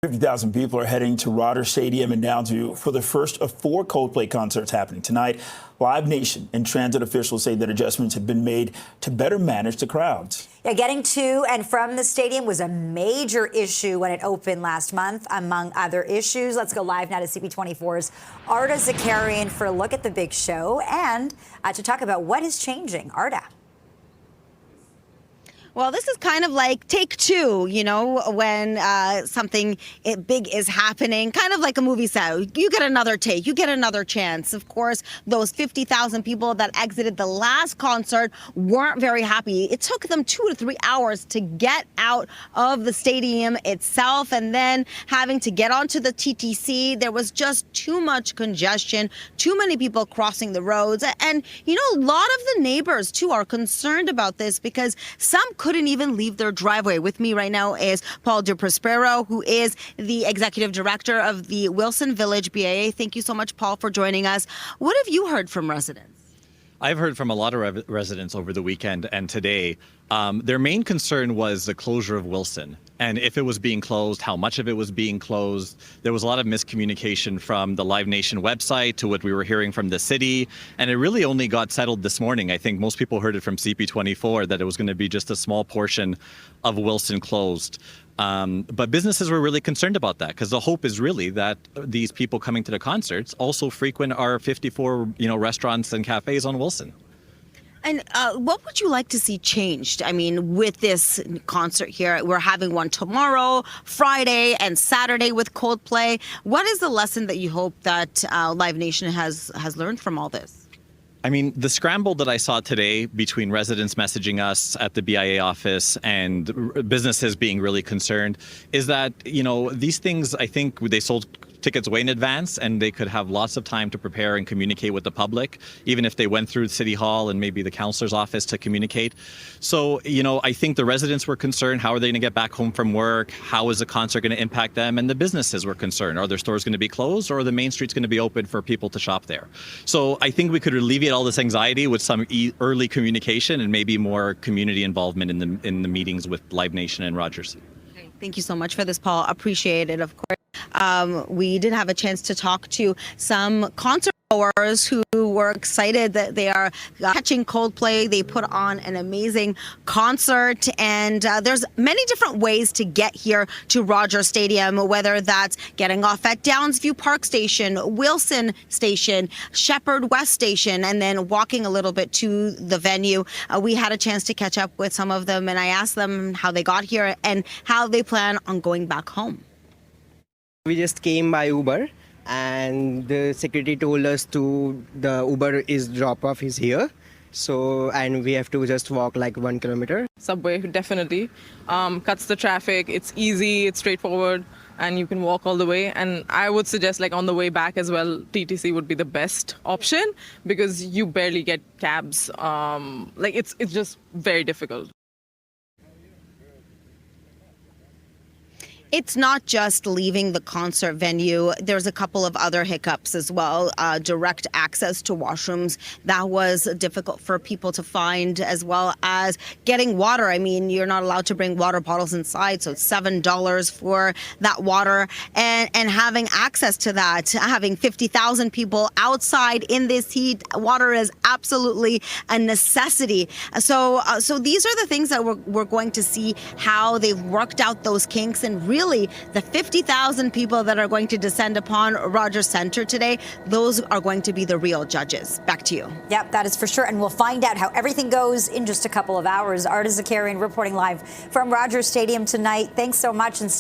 50,000 people are heading to Rogers Stadium in Downsview for the first of 4 Coldplay concerts happening tonight. Live Nation and transit officials say that adjustments have been made to better manage the crowds. Yeah, getting to and from the stadium was a major issue when it opened last month, among other issues. Let's go live now to CP24's Arda Zakarian for a look at the big show and to talk about what is changing. Arda. Well, this is kind of like take two, you know, when something big is happening, kind of like a movie set. You get another take, you get another chance. Of course, those 50,000 people that exited the last concert weren't very happy. It took them 2 to 3 hours to get out of the stadium itself, and then having to get onto the TTC. There was just too much congestion, too many people crossing the roads. And, you know, a lot of the neighbors, too, are concerned about this because some couldn't even leave their driveway. With me right now is Paul DeProspero, who is the executive director of the Wilson Village BIA. Thank you so much, Paul, for joining us. What have you heard from residents? I've heard from a lot of residents over the weekend and today. Their main concern was the closure of Wilson, and if it was being closed, how much of it was being closed. There was a lot of miscommunication from the Live Nation website to what we were hearing from the city, and it really only got settled this morning. I think most people heard it from CP24 that it was going to be just a small portion of Wilson closed. But businesses were really concerned about that because the hope is really that these people coming to the concerts also frequent our 54, restaurants and cafes on Wilson. And what would you like to see changed? I mean, with this concert here, we're having one tomorrow, Friday, and Saturday with Coldplay. What is the lesson that you hope that Live Nation has learned from all this? I mean, the scramble that I saw today between residents messaging us at the BIA office and businesses being really concerned is that, these things, I think they sold tickets way in advance and they could have lots of time to prepare and communicate with the public, even if they went through City Hall and maybe the councilor's office to communicate. So, I think the residents were concerned. How are they going to get back home from work? How is the concert going to impact them? And the businesses were concerned. Are their stores going to be closed or are the main streets going to be open for people to shop there? So I think we could alleviate all this anxiety with some early communication and maybe more community involvement in the meetings with Live Nation and Rogers. Thank you so much for this, Paul. Appreciate it, of course. We did have a chance to talk to some concert goers who were excited that they are catching Coldplay. They put on an amazing concert, and there's many different ways to get here to Rogers Stadium, whether that's getting off at Downsview Park Station, Wilson Station, Shepherd West Station, and then walking a little bit to the venue. We had a chance to catch up with some of them, and I asked them how they got here and how they plan on going back home. We just came by Uber and the security told us the Uber is drop off is here. So, and we have to just walk like 1 kilometer. Subway definitely cuts the traffic. It's easy, it's straightforward, and you can walk all the way. And I would suggest on the way back as well, TTC would be the best option because you barely get cabs. It's just very difficult. It's not just leaving the concert venue. There's a couple of other hiccups as well. Direct access to washrooms, that was difficult for people to find, as well as getting water. I mean, you're not allowed to bring water bottles inside, so it's $7 for that water. And having access to that, having 50,000 people outside in this heat, water is absolutely a necessity. So these are the things that we're going to see how they've worked out those kinks, and really the 50,000 people that are going to descend upon Rogers Centre today, those are going to be the real judges. Back to you. Yep, that is for sure. And we'll find out how everything goes in just a couple of hours. Arda Zakarian reporting live from Rogers Stadium tonight. Thanks so much, and stay